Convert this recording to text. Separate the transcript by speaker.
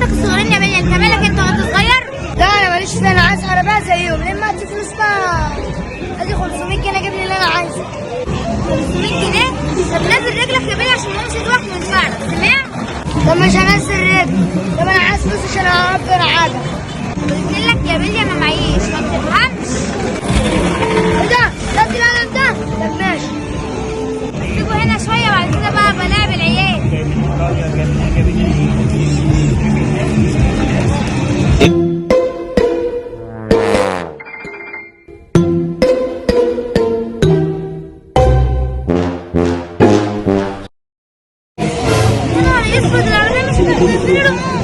Speaker 1: اخواتك الصغيرين يا بني، انت مالك انت وانت صغير؟
Speaker 2: لا انا ماليش فيها، انا عايز عربيه زيهم. لما ادي فلوس بقى ادي 500 جنيه اجيب لي اللي انا عايزه.
Speaker 1: 500 جنيه؟ طب نزل رجلك يا بني عشان مامتي تروح من الفرق، سمعت؟
Speaker 2: طب مش هنزل رجلي، طب انا عايز فلوس عشان اقدر عجل.
Speaker 1: قلت لك يا بني انا معيش، ما بتفهمش.
Speaker 2: ايه ده؟ ده القلم ده؟ طب ماشي.
Speaker 1: سيبوا هنا شويه وبعد كده بقى بلاعب العيال. يا نهار اسود، العربيه مش هتنزلي ريموت.